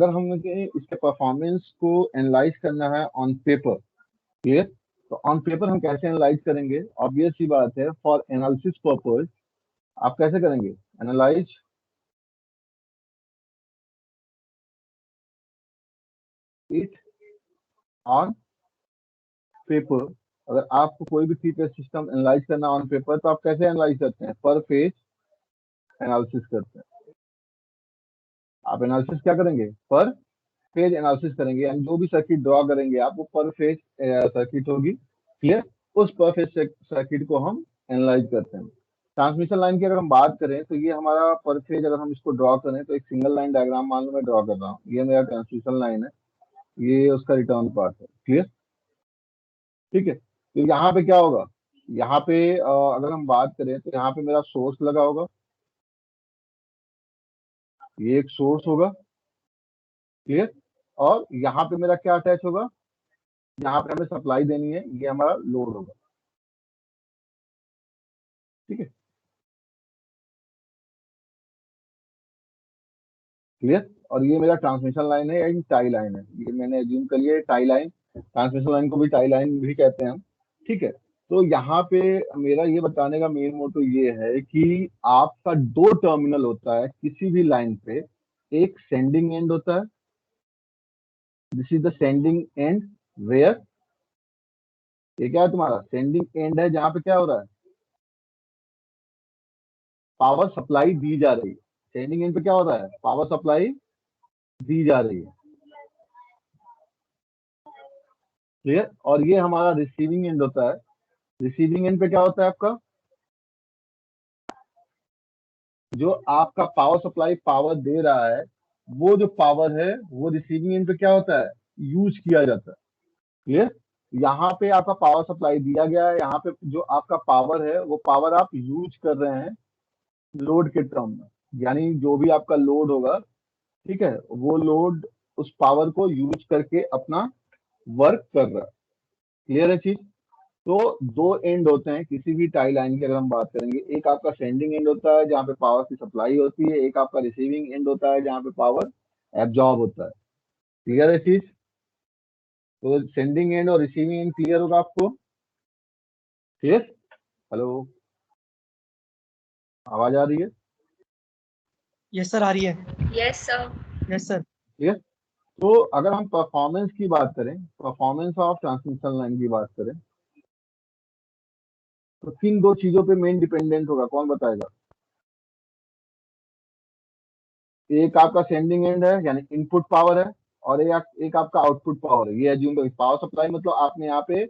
अगर हमें इसके परफॉर्मेंस को एनालाइज करना है ऑन पेपर, क्लियर, तो ऑन पेपर हम कैसे एनालाइज करेंगे? ऑब्वियस सी बात है, फॉर एनालिसिस पर्पज आप कैसे करेंगे एनालाइज इट ऑन पेपर। अगर आपको कोई भी थ्री फेज सिस्टम एनालाइज करना ऑन पेपर तो आप कैसे एनालाइज करते हैं? पर फेज एनालिसिस करते हैं। आप एनालिसिस क्या करेंगे? पर फेज एनालिसिस करेंगे, यानी जो भी सर्किट ड्रॉ करेंगे आप वो पर फेज सर्किट होगी, क्लियर। उस पर फेज सर्किट को हम एनालाइज करते हैं। ट्रांसमिशन लाइन की अगर हम बात करें तो ये हमारा पर फेज, अगर हम इसको ड्रॉ करें तो एक सिंगल लाइन डायग्राम मान लो मैं ड्रॉ कर रहा हूँ, ये मेरा ट्रांसमिशन लाइन है, ये उसका रिटर्न पार्ट है, क्लियर, ठीक है। तो यहाँ पे क्या होगा? यहाँ पे अगर हम बात करें तो यहाँ पे मेरा सोर्स लगा होगा, ये एक सोर्स होगा, क्लियर। और यहाँ पे मेरा क्या अटैच होगा? यहाँ पे हमें सप्लाई देनी है, ये हमारा लोड होगा, ठीक है, क्लियर। और ये मेरा ट्रांसमिशन लाइन है या टाई लाइन है, ये मैंने एज्यूम कर लिया टाई लाइन, ट्रांसमिशन लाइन को भी टाई लाइन भी कहते हैं हम, ठीक है। तो यहाँ पे मेरा ये बताने का मेन मोटो ये है कि आपका दो टर्मिनल होता है किसी भी लाइन पे, एक सेंडिंग एंड होता है, this is the sending end, where, ये क्या है तुम्हारा सेंडिंग एंड है, जहां पे क्या हो रहा है? पावर सप्लाई दी जा रही है। सेंडिंग एंड पे क्या हो रहा है? पावर सप्लाई दी जा रही है, क्लियर। और ये हमारा रिसीविंग एंड होता है। रिसीविंग एंड पे क्या होता है आपका? जो आपका पावर सप्लाई पावर दे रहा है, वो जो पावर है वो रिसीविंग एंड पे क्या होता है? यूज किया जाता है, क्लियर। यहाँ पे आपका पावर सप्लाई दिया गया है, यहाँ पे जो आपका पावर है वो पावर आप यूज कर रहे हैं लोड के टर्म में, यानी जो भी आपका लोड होगा, ठीक है, वो लोड उस पावर को यूज करके अपना वर्क कर रहा है, क्लियर है चीज। तो दो एंड होते हैं किसी भी टाई लाइन की, अगर हम बात करेंगे, एक आपका सेंडिंग एंड होता है जहाँ पे पावर की सप्लाई होती है, एक आपका रिसीविंग एंड होता है जहाँ पे पावर एब्जॉर्ब होता है, क्लियर है चीज। तो सेंडिंग एंड और रिसीविंग एंड क्लियर होगा आपको, क्लियर। हेलो, आवाज आ रही है? यस सर, आ रही है। Yes sir. Yes sir. Clear. तो अगर हम परफॉर्मेंस की बात करें, परफॉर्मेंस ऑफ ट्रांसमिशन लाइन की बात करें, तो किन दो चीजों पे मेन डिपेंडेंट होगा, कौन बताएगा? एक आपका सेंडिंग एंड है यानी इनपुट पावर है, और एक आपका आउटपुट पावर है। ये एज्यूम करें पावर सप्लाई मतलब आपने यहाँ पे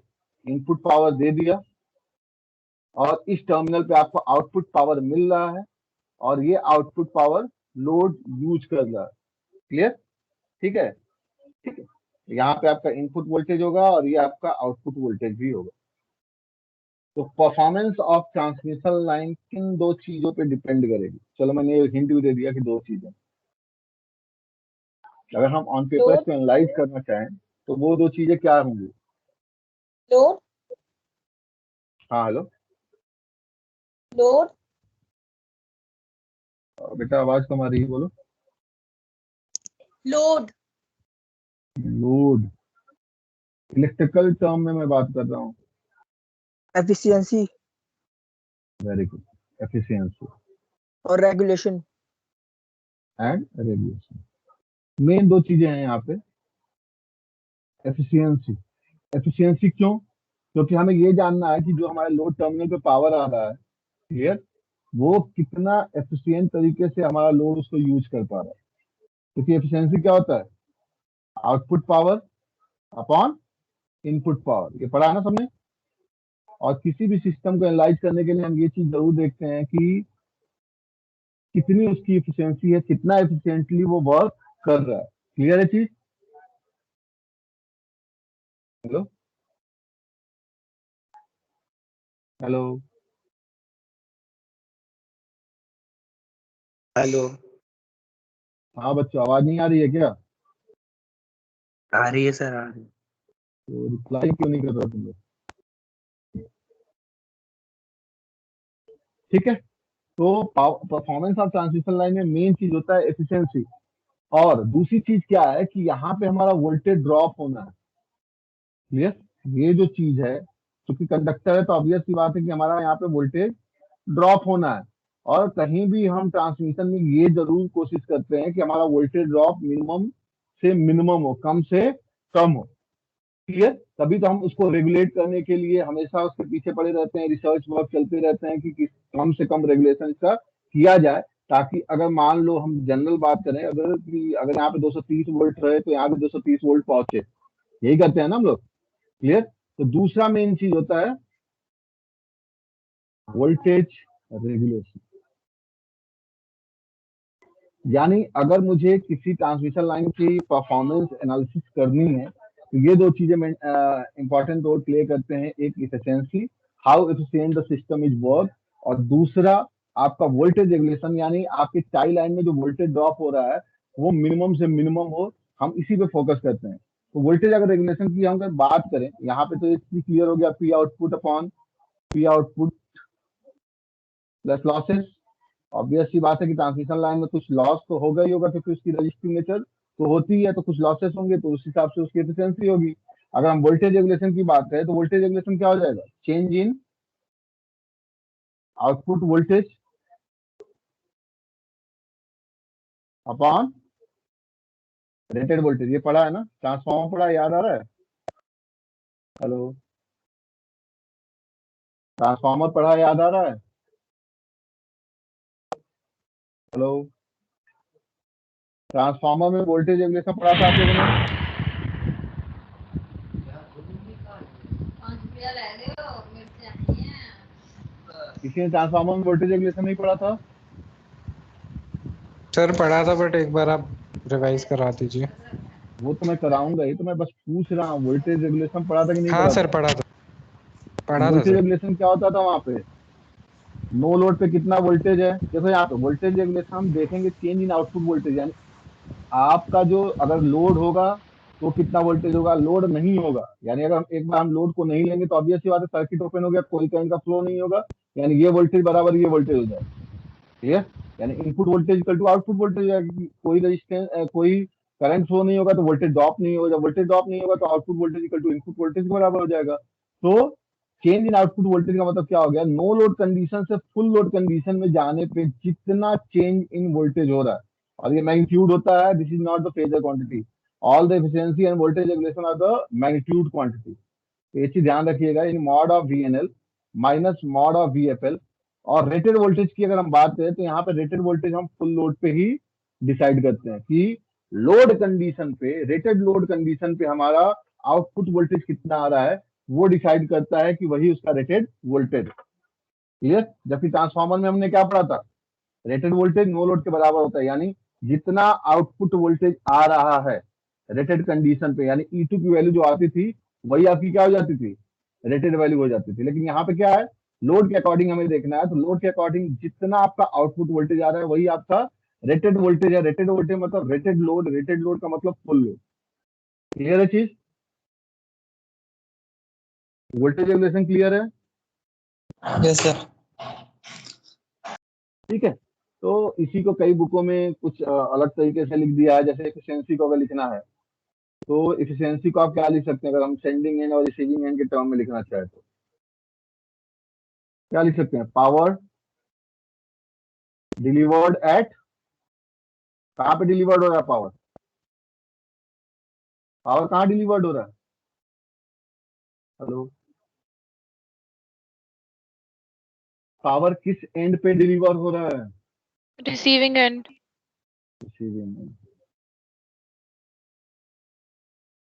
इनपुट पावर दे दिया और इस टर्मिनल पे आपको आउटपुट पावर मिल रहा है, और ये आउटपुट पावर लोड यूज कर रहा है, क्लियर, ठीक है, ठीक है। यहाँ पे आपका इनपुट वोल्टेज होगा और ये आपका आउटपुट वोल्टेज भी होगा। तो परफॉर्मेंस ऑफ ट्रांसमिशन लाइन किन दो चीजों पे डिपेंड करेगी? चलो मैंने हिंट भी दे दिया कि दो चीजें, अगर हम ऑन पेपर लोड इसको एनालाइज करना चाहें तो वो दो चीजें क्या होंगी? लोड हाँ हेलो, लोड बेटा आवाज कम आ रही है, बोलो। लोड लोड, इलेक्ट्रिकल टर्म में मैं बात कर रहा हूँ। एफिशिएंसी वेरी गुड, एफिशिएंसी और रेगुलेशन। एंड रेगुलेशन, मेन दो चीजें हैं यहाँ पे। एफिशिएंसी, एफिशिएंसी क्यों? क्योंकि हमें ये जानना है कि जो हमारे लोड टर्मिनल पे पावर आ रहा है, क्लियर, वो कितना एफिशिएंट तरीके से हमारा लोड उसको यूज कर पा रहा है। क्योंकि एफिशिएंसी क्या होता है? Output power upon input power, ये पढ़ा है ना सबने। और किसी भी सिस्टम को एनालाइज करने के लिए हम ये चीज जरूर देखते हैं कि कितनी उसकी एफिशिएंसी है, कितना एफिशिएंटली वो वर्क कर रहा है, क्लियर है चीज। हेलो, हेलो, हेलो, हाँ बच्चों, आवाज नहीं आ रही है क्या? आ रही है सर, आ रही है। तो रिप्लाई क्यों नहीं कर रहा तुम लोग? ठीक है। तो परफॉर्मेंस ऑफ ट्रांसमिशन लाइन में मेन चीज होता है एफिशिएंसी। और दूसरी चीज क्या है कि यहाँ पे हमारा वोल्टेज ड्रॉप होना है। क्लियर? ये जो चीज है, क्योंकि कंडक्टर है तो ऑब्वियस सी बात है कि हमारा यहाँ पे वोल्टेज ड्रॉप होना है। और कहीं भी हम ट्रांसमिशन में ये जरूर कोशिश करते हैं कि हमारा वोल्टेज ड्रॉप मिनिमम से मिनिमम हो, कम से कम हो। क्लियर? तभी तो हम उसको रेगुलेट करने के लिए हमेशा उसके पीछे पड़े रहते हैं, रिसर्च वर्क चलते रहते हैं कि कम से कम रेगुलेशन इसका किया जाए, ताकि अगर मान लो हम जनरल बात करें, अगर यहाँ पे 230 वोल्ट रहे तो यहाँ पे 230 वोल्ट पहुंचे। यही करते हैं ना हम लोग। क्लियर? तो दूसरा मेन चीज होता है वोल्टेज रेगुलेशन। यानी अगर मुझे किसी ट्रांसमिशन लाइन की परफॉर्मेंस एनालिसिस करनी है तो ये दो चीजें इंपॉर्टेंट रोल प्ले करते हैं। एक efficiency, how efficient the system is work, और दूसरा आपका वोल्टेज रेगुलेशन, यानी आपके टाई लाइन में जो वोल्टेज ड्रॉप हो रहा है वो मिनिमम से मिनिमम हो। हम इसी पे फोकस करते हैं। तो वोल्टेज अगर रेगुलेशन की हम अगर बात करें यहाँ पे, तो ये चीज क्लियर हो गया, P output upon P output plus losses. Obvious सी बात है कि ट्रांसमिशन लाइन में कुछ लॉस तो होगा ही होगा, क्योंकि उसकी रजिस्टिव नेचर तो होती है, तो कुछ लॉसेस होंगे, तो उस हिसाब से उसकी एफिशिएंसी होगी। अगर हम वोल्टेज रेगुलेशन की बात करें तो वोल्टेज रेगुलेशन क्या हो जाएगा? Change in output voltage upon rated voltage. ये पढ़ा है ना? ट्रांसफॉर्मर पढ़ा है, याद आ रहा है? हेलो? ट्रांसफॉर्मर पढ़ा है, याद आ रहा है? हेलो? ट्रांसफॉर्मर में वोल्टेज रेगुलेशन पढ़ा था आप लोगों ने? किसी ने ट्रांसफॉर्मर में वोल्टेज रेगुलेशन नहीं पढ़ा था? सर पढ़ा था, बट एक बार आप रिवाइज करा दीजिए। वो तो मैं कराऊंगा ही, तो मैं बस पूछ रहा हूँ वोल्टेज रेगुलेशन पढ़ा था कि नहीं हाँ पढ़ा सर था? पढ़ा था वोल्टेज सर। रेगुलेशन क्या होता था वहां पे? नो लोड पे कितना वोल्टेज है? देखो यहाँ पे वोल्टेज रेगुलेशन हम देखेंगे चेंज इन आउटपुट वोल्टेज, यानी आपका जो अगर लोड होगा तो कितना वोल्टेज होगा, लोड नहीं होगा यानी अगर हम एक बार हम लोड को नहीं लेंगे तो ऑब्वियस सी बात है सर्किट ओपन हो गया, कोई करंट का फ्लो नहीं होगा, यानी ये वोल्टेज बराबर ये वोल्टेज हो जाएगा। ठीक है? यानी input voltage equal to output voltage, कोई रेजिस्टेंस कोई करंट फ्लो नहीं होगा तो वोल्टेज ड्रॉप नहीं होगा, जब वोल्टेज ड्रॉप नहीं होगा तो output voltage equal to input voltage के बराबर हो जाएगा। तो चेंज इन आउटपुट वोल्टेज का मतलब क्या हो गया? नो लोड कंडीशन से फुल लोड कंडीशन में जाने पे जितना चेंज इन वोल्टेज हो रहा है, और ये मैग्नीट्यूड होता है, this is not the phasor quantity, all the efficiency and voltage regulation are the magnitude quantity. ये चीज ध्यान रखिएगा, इन मॉड ऑफ VNL माइनस मॉड ऑफ VFL। और रेटेड वोल्टेज की अगर हम बात करें तो यहाँ पे रेटेड वोल्टेज हम फुल लोड पे ही डिसाइड करते हैं कि लोड कंडीशन पे, रेटेड लोड कंडीशन पे हमारा आउटपुट वोल्टेज कितना आ रहा है वो डिसाइड करता है कि वही उसका रेटेड वोल्टेज। क्लियर? जबकि ट्रांसफार्मर में हमने क्या पढ़ा था? रेटेड वोल्टेज नो लोड के बराबर होता है, यानी जितना आउटपुट वोल्टेज आ रहा है रेटेड कंडीशन पे, यानी E2 की वैल्यू जो आती थी वही आपकी क्या हो जाती थी? रेटेड वैल्यू हो जाती थी। लेकिन यहाँ पे क्या है? लोड के अकॉर्डिंग हमें देखना है, तो लोड के अकॉर्डिंग जितना आपका आउटपुट वोल्टेज आ रहा है वही आपका रेटेड वोल्टेज है। रेटेड वोल्टेज मतलब रेटेड लोड, रेटेड लोड का मतलब फुल लोड। क्लियर है चीज? वोल्टेज रेगुलेशन क्लियर है? Yes sir. ठीक है। तो इसी को कई बुकों में कुछ अलग तरीके से लिख दिया है। जैसे एफिशिएंसी को अगर लिखना है तो एफिशिएंसी को आप क्या लिख सकते हैं? अगर हम सेंडिंग एंड और रिसीविंग एंड के टर्म में लिखना चाहे तो क्या लिख सकते हैं? पावर डिलीवर्ड एट, कहाँ पे डिलीवर्ड हो रहा है पावर? पावर कहाँ डिलीवर्ड हो रहा है? हेलो? पावर किस एंड पे डिलीवर हो रहा है? Receiving end. Receiving end.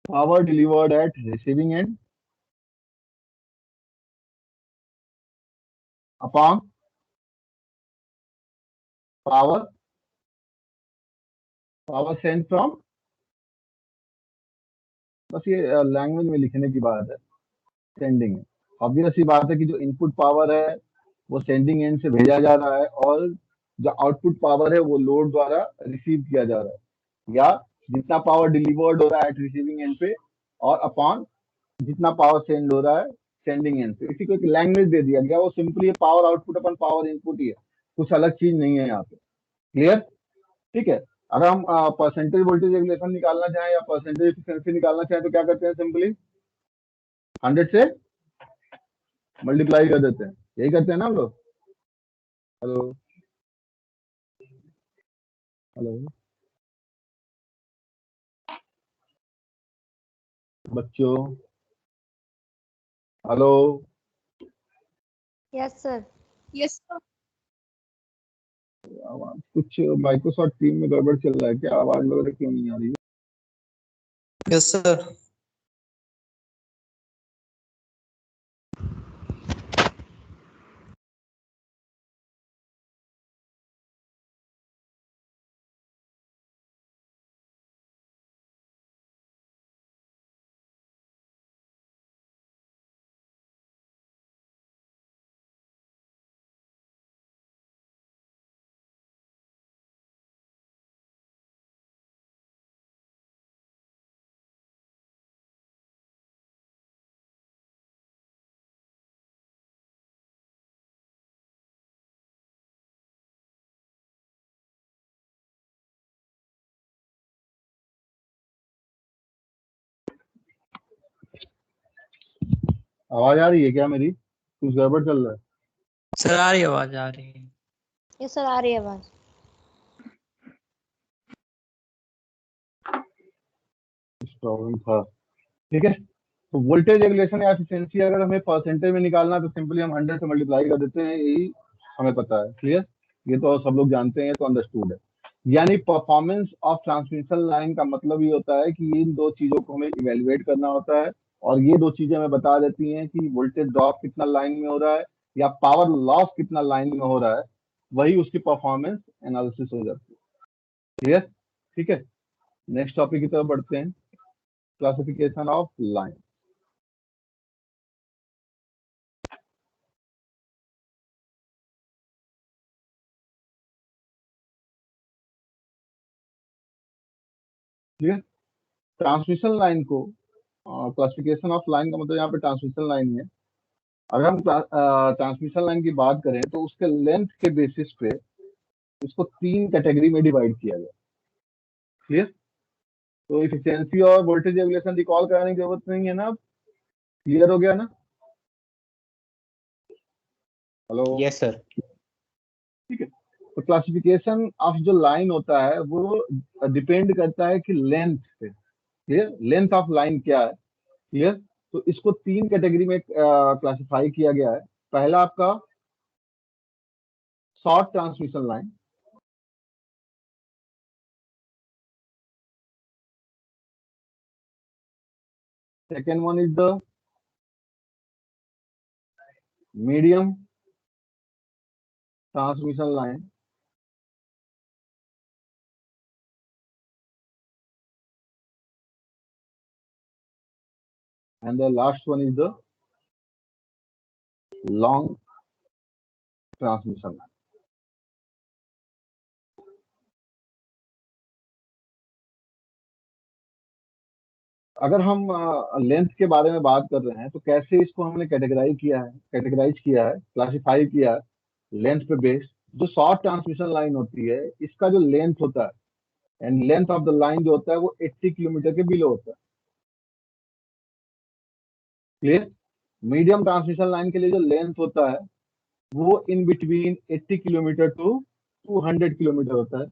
Power delivered eight receiving end upon power power send from. बस ये लैंग्वेज में लिखने की बात है। सेंडिंग है, ऑब्वियस सी बात है कि जो इनपुट पावर है वो सेंडिंग एंड से भेजा जा रहा है, और जो आउटपुट पावर है वो लोड द्वारा रिसीव किया जा रहा है, या जितना पावर डिलीवर्ड हो रहा है एट रिसीविंग एंड पे, और अपॉन जितना पावर सेंड हो रहा है सेंडिंग एंड पे। इसी को एक लैंग्वेज दे दिया गया, वो सिंपली पावर आउटपुट अपन पावर इनपुट ही है, कुछ अलग चीज नहीं है यहाँ पे। क्लियर? ठीक है। अगर हम परसेंटेज वोल्टेज रेगुलेशन निकालना चाहें या परसेंटेज एफिशिएंसी निकालना चाहें तो क्या करते हैं, सिंपली 100 से मल्टीप्लाई कर देते हैं, यही करते हैं ना हम लोग। हेलो हेलो बच्चों, hello. Yes, sir. Yes, sir. आवाज कुछ माइक्रोसॉफ्ट टीम में गड़बड़ चल रहा है क्या, आवाज वगैरह क्यों नहीं आ रही है? Yes sir. आवाज आ रही है क्या मेरी, कुछ गड़बड़ चल रहा है? सर आ रही है, आवाज आ रही है। Yes, sir. आ रही है आवाज। प्रॉब्लम था, ठीक है। तो वोल्टेज रेगुलेशन या एफिशिएंसी अगर हमें परसेंटेज में निकालना है तो सिंपली हम 100 से मल्टीप्लाई कर देते हैं, यही हमें पता है, क्लियर। ये तो सब लोग जानते हैं, तो अंडरस्टूड है। यानी परफॉर्मेंस ऑफ ट्रांसमिशन लाइन का मतलब ये होता है कि इन दो चीजों को हमें इवेल्युएट करना होता है, और ये दो चीजें हमें बता देती हैं कि वोल्टेज ड्रॉप कितना लाइन में हो रहा है या पावर लॉस कितना लाइन में हो रहा है, वही उसकी परफॉर्मेंस एनालिसिस हो जाती है, क्लियर, ठीक है। नेक्स्ट टॉपिक की तरफ बढ़ते हैं, classification of line. Transmission line को, क्लासिफिकेशन ऑफ लाइन का मतलब यहाँ पे ट्रांसमिशन लाइन है। अगर हम ट्रांसमिशन लाइन की बात करें तो उसके लेंथ के बेसिस पे उसको 3 कैटेगरी में डिवाइड किया गया, क्लियर। तो इफिशियंसी और वोल्टेज रेगुलेशन रिकॉल कराने की जरूरत नहीं है ना, अब क्लियर हो गया ना? Hello, yes sir. ठीक है। तो क्लासिफिकेशन ऑफ जो लाइन होता है वो डिपेंड करता है कि लेंथ पे, क्लियर, लेंथ ऑफ लाइन क्या है, क्लियर। तो इसको 3 कैटेगरी में क्लासिफाई किया गया है। पहला आपका short transmission line, second one is the medium transmission line, and the last one is the long transmission line. अगर हम लेंथ के बारे में बात कर रहे हैं तो कैसे इसको हमने कैटेगराइज किया है, क्लासिफाई किया है लेंथ पे बेस्ड। जो शॉर्ट ट्रांसमिशन लाइन होती है इसका जो लेंथ होता है and length of the line जो होता है वो 80 किलोमीटर के बिलो होता है, क्लियर। मीडियम ट्रांसमिशन लाइन के लिए जो लेंथ होता है वो in between 80 kilometre to 200 kilometre होता है,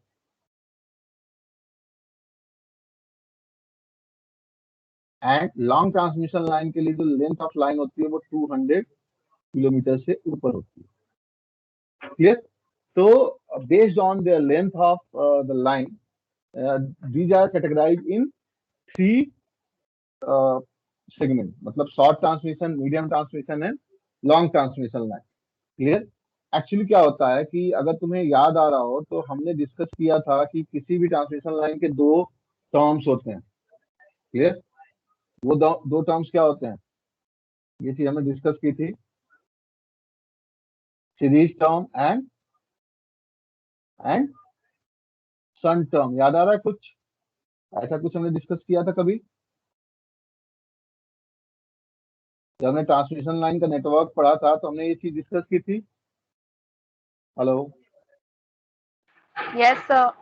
एंड लॉन्ग ट्रांसमिशन लाइन के लिए जो लेंथ ऑफ लाइन होती है वो 200 किलोमीटर से ऊपर होती है, क्लियर। तो based on the length of the line, these are categorize in 3 segment, मतलब short transmission, medium transmission and long transmission line, clear. Actually क्या होता है कि अगर तुम्हें याद आ रहा हो तो हमने डिस्कस किया था कि किसी भी ट्रांसमिशन लाइन के 2 टर्म्स होते हैं, क्लियर। वो दो टर्म्स क्या होते हैं, ये चीज हमने डिस्कस की थी, सीरीज टर्म एंड शन टर्म। याद आ रहा है कुछ, ऐसा कुछ हमने डिस्कस किया था कभी जब हमने ट्रांसमिशन लाइन का नेटवर्क पढ़ा था, तो हमने ये चीज डिस्कस की थी। Hello, Yes, sir.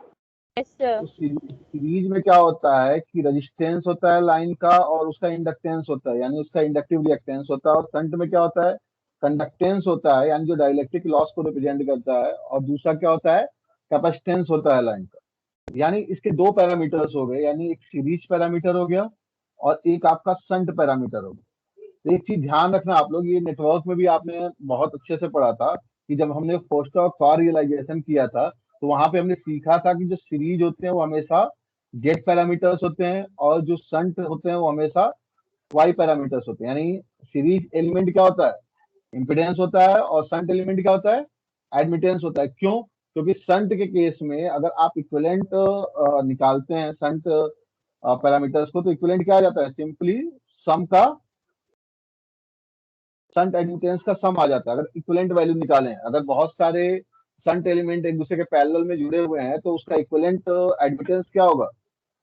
Yes, sir. तो सीरीज में क्या होता है कि रेजिस्टेंस होता है लाइन का और उसका इंडक्टेंस होता है, यानी उसका इंडक्टिव रिएक्टेंस होता है। और शंट में क्या होता है, कंडक्टेंस होता है, यानी जो डाइलेक्ट्रिक लॉस को रिप्रेजेंट करता है। और दूसरा क्या होता है, कैपेसिटेंस होता है लाइन का। यानी इसके दो पैरामीटर्स हो गए, यानी एक सीरीज पैरामीटर हो गया और एक आपका शंट पैरामीटर हो गया। तो एक चीज ध्यान रखना आप लोग, ये नेटवर्क में भी आपने बहुत अच्छे से पढ़ा था कि जब हमने फोस्टर और कॉ रियलाइजेशन किया था तो वहां पे हमने सीखा था कि जो सीरीज होते हैं वो हमेशा जेड पैरामीटर्स होते हैं और जो शंट होते हैं वो हमेशा वाई पैरामीटर्स होते हैं। यानी सीरीज एलिमेंट क्या होता है, इम्पिडेंस होता है, और शंट एलिमेंट क्या होता है, एडमिटेंस होता है। क्यों? क्योंकि शंट के केस में अगर आप इक्विवेलेंट निकालते हैं शंट पैरामीटर्स को, तो इक्विवेलेंट क्या आ जाता है, सिंपली सम का, शंट एडमिटेंस का सम आ जाता है। अगर इक्विवेलेंट वैल्यू निकालें, अगर बहुत सारे शंट एलिमेंट एक दूसरे के पैरेलल में जुड़े हुए हैं तो उसका इक्विवेलेंट एडमिटेंस क्या होगा,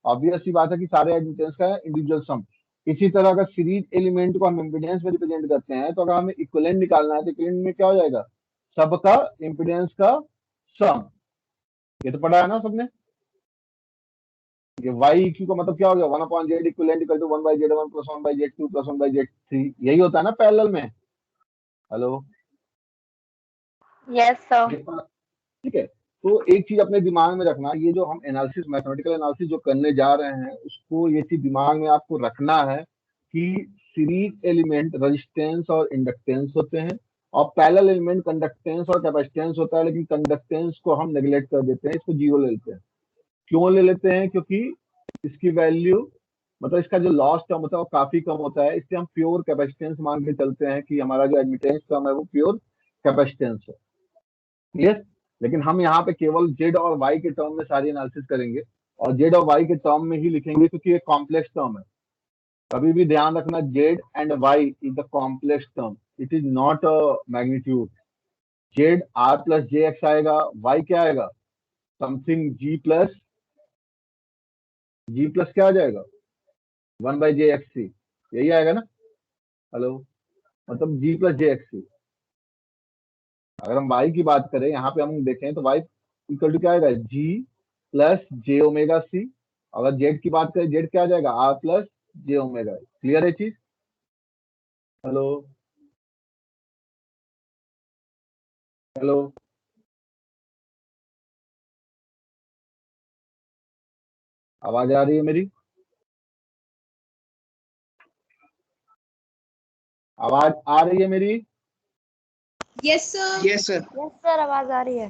ऑब्वियस सी बात है कि सारे एडमिटेंस का इंडिविजुअल सम। इसी तरह अगर सीरीज एलिमेंट को हम इम्पीडेंस में रिप्रेजेंट करते हैं तो अगर हमें इक्विवेलेंट निकालना है तो इक्विवेलेंट में क्या हो जाएगा, सबका इम्पीडेंस का सम। ये तो पढ़ा है ना सबने। ये वाई इक्यू का मतलब क्या हो गया, 1/z equivalent equal to 1/z1 plus 1/z2 plus 1/z3। यही होता है ना पैरेलल में। Hello, Yes, sir. ठीक है। तो एक चीज अपने दिमाग में रखना, ये जो हम एनालिसिस, मैथमेटिकल एनालिसिस जो करने जा रहे हैं उसको ये चीज दिमाग में आपको रखना है कि सीरीज एलिमेंट रेजिस्टेंस और इंडक्टेंस होते हैं और पैरेलल एलिमेंट कंडक्टेंस और कैपेसिटेंस होता है। लेकिन कंडक्टेंस को हम नेग्लेक्ट कर देते हैं, इसको जीरो ले लेते हैं। क्यों ले लेते हैं? क्योंकि इसकी वैल्यू, मतलब इसका जो लॉस टर्म होता है वो काफी कम होता है, इसलिए हम प्योर कैपेसिटेंस मान के चलते हैं कि हमारा जो एडमिटेंस टर्म है वो प्योर कैपेसिटेंस है। क्लियर? लेकिन हम यहाँ पे केवल जेड और वाई के टर्म में सारी एनालिसिस करेंगे और जेड और वाई के टर्म में ही लिखेंगे क्योंकि ये कॉम्प्लेक्स टर्म है। कभी भी ध्यान रखना, Z and Y is the complex term, it is not a magnitude. Z R plus J X आएगा, वाई क्या आएगा, समथिंग जी प्लस क्या आ जाएगा, 1/jxc, यही आएगा ना। हेलो, मतलब जी प्लस जे एक्स सी। अगर हम y की बात करें, यहाँ पे हम देखें तो y इक्वल टू क्या आएगा, g plus J omega C. अगर z की बात करें, z क्या आ जाएगा, r plus J omega. Clear है चीज? हेलो, हेलो, आवाज आ रही है मेरी? आवाज आ रही है मेरी? Yes, sir. Yes, sir. Yes, sir. आवाज आ रही है।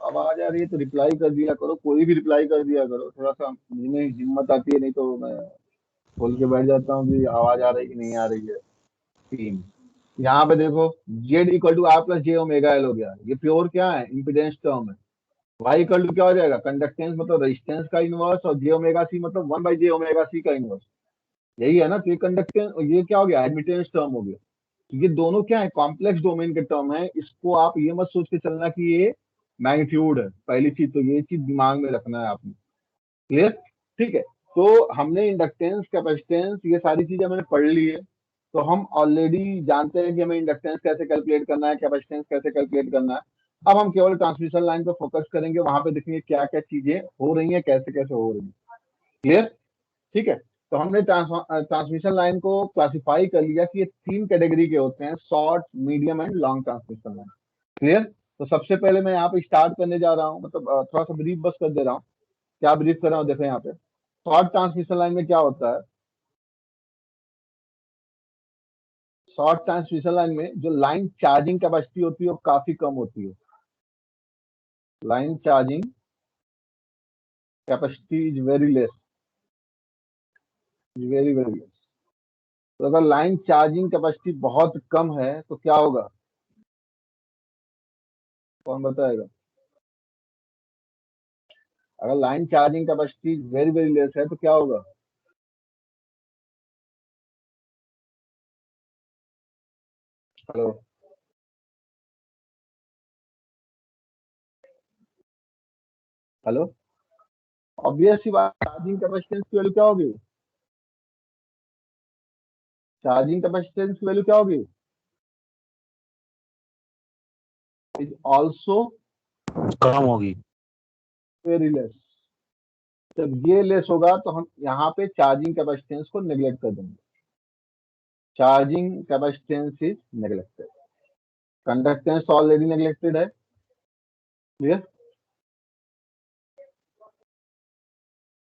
आवाज आ रही है तो रिप्लाई कर दिया करो, कोई भी रिप्लाई कर दिया करो। थोड़ा सा मुझे हिम्मत आती है, नहीं तो मैं बोल के बैठ जाता हूँ कि आवाज आ रही है कि नहीं आ रही है। तीन, यहाँ पे देखो, Z equal to R plus J omega L हो गया, ये प्योर क्या है, इम्पिडेंस टर्म है। वाई इक्वल टू क्या हो जाएगा, कंडक्टेंस मतलब रेजिस्टेंस का इनवर्स, और जे ओमेगा सी मतलब 1/जे ओमेगा सी का इनवर्स। यही है ना। तो ये कंडक्टेंस, ये क्या हो गया, एडमिटेंस टर्म हो गया। तो ये दोनों क्या है, कॉम्प्लेक्स डोमेन के टर्म है। इसको आप ये मत सोच के चलना कि ये मैग्नीट्यूड है। पहली चीज तो ये चीज दिमाग में रखना है आपने। क्लियर? ठीक है। तो हमने इंडक्टेंस, कैपेसिटेंस, ये सारी चीजें मैंने पढ़ ली है। तो हम ऑलरेडी जानते हैं कि हमें इंडक्टेंस कैसे कैलकुलेट करना है, कैपेसिटेंस कैसे कैलकुलेट करना है। अब हम केवल ट्रांसमिशन लाइन पर फोकस करेंगे, वहां पे देखेंगे क्या क्या चीजें हो रही हैं, कैसे कैसे हो रही हैं। क्लियर? ठीक है। तो हमने ट्रांसमिशन लाइन को क्लासिफाई कर लिया कि ये तीन कैटेगरी के होते हैं, short, medium and long transmission line. Clear? तो सबसे पहले मैं यहाँ पे स्टार्ट करने जा रहा हूँ, मतलब थोड़ा सा ब्रीफ बस कर दे रहा हूँ। क्या ब्रीफ कर रहा हूँ, देखो यहाँ पे शॉर्ट ट्रांसमिशन लाइन में क्या होता है। शॉर्ट ट्रांसमिशन लाइन में जो लाइन चार्जिंग कैपेसिटी होती है वो काफी कम होती है। Line charging capacity is very less, very very less. तो अगर लाइन चार्जिंग कैपेसिटी बहुत कम है तो क्या होगा, कौन बताएगा? अगर line charging capacity very very less है तो क्या होगा? हेलो, हेलो, ऑब्वियस सी बात, चार्जिंग कैपेसिटेंस की वैल्यू क्या होगी, चार्जिंग कैपेसिटेंस की वैल्यू क्या होगी, इज ऑल्सो कम होगी। Very less. जब ये लेस होगा तो हम यहाँ पे चार्जिंग कैपेसिटेंस को नेग्लेक्ट कर देंगे। Charging capacitance is neglected, conductance already neglected है। क्लियर?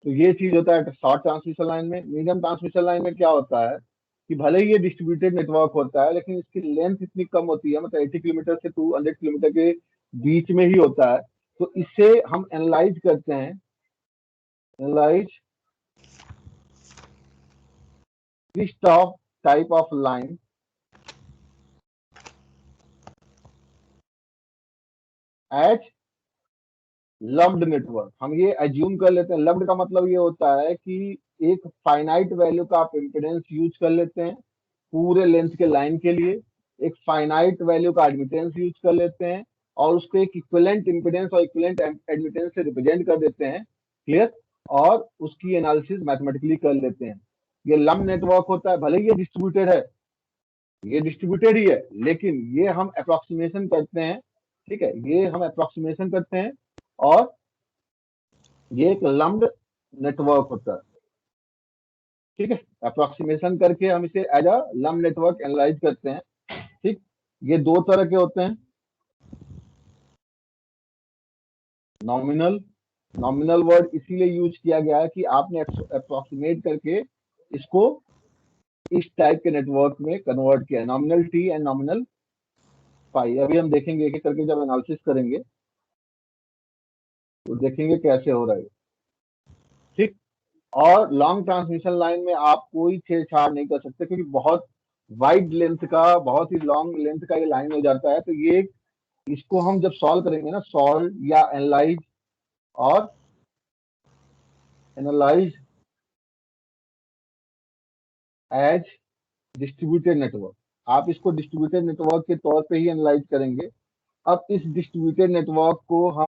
तो ये चीज होता है शॉर्ट ट्रांसमिशन लाइन में। मीडियम ट्रांसमिशन लाइन में क्या होता है कि भले ही ये डिस्ट्रीब्यूटेड नेटवर्क होता है, लेकिन इसकी लेंथ इतनी कम होती है, मतलब 80 किलोमीटर से 200 किलोमीटर के बीच में ही होता है। तो इससे हम एनालाइज करते हैं, analyse this type of line as lumped network. हम ये एज्यूम कर लेते हैं, लम्प्ड का मतलब ये होता है कि एक फाइनाइट वैल्यू का आप इम्पीडेंस यूज कर लेते हैं पूरे लेंथ के लाइन के लिए, एक फाइनाइट वैल्यू का एडमिटेंस यूज कर लेते हैं और उसको एक इक्विवेलेंट इम्पीडेंस और इक्विवेलेंट एडमिटेंस से रिप्रेजेंट कर देते हैं। क्लियर? और उसकी एनालिसिस मैथमेटिकली कर लेते हैं। ये लम्प नेटवर्क होता है, भले ही ये डिस्ट्रीब्यूटेड है, ये डिस्ट्रीब्यूटेड ही है, लेकिन ये हम अप्रोक्सीमेशन करते हैं। ठीक है, ये हम अप्रोक्सीमेशन करते हैं और ये एक लम्प्ड नेटवर्क होता है। ठीक है, अप्रोक्सीमेशन करके हम इसे as a lumped network analyse करते हैं। ठीक, ये दो तरह के होते हैं, नॉमिनल वर्ड इसीलिए यूज किया गया है कि आपने अप्रोक्सीमेट करके इसको इस टाइप के नेटवर्क में कन्वर्ट किया, नॉमिनल टी एंड नॉमिनल पाई। अभी हम देखेंगे एक एक करके, जब एनालिसिस करेंगे तो देखेंगे कैसे हो रहा है। ठीक, और लॉन्ग ट्रांसमिशन लाइन में आप कोई छेड़छाड़ नहीं कर सकते, क्योंकि बहुत वाइड लेंथ का, बहुत ही लॉन्ग लेंथ का ये लाइन हो जाता है। तो ये इसको हम जब सॉल्व करेंगे ना, सॉल्व या एनालाइज और एनालाइज एज डिस्ट्रीब्यूटेड नेटवर्क, आप इसको डिस्ट्रीब्यूटेड नेटवर्क के तौर पे ही एनालाइज करेंगे। अब इस डिस्ट्रीब्यूटेड नेटवर्क को हम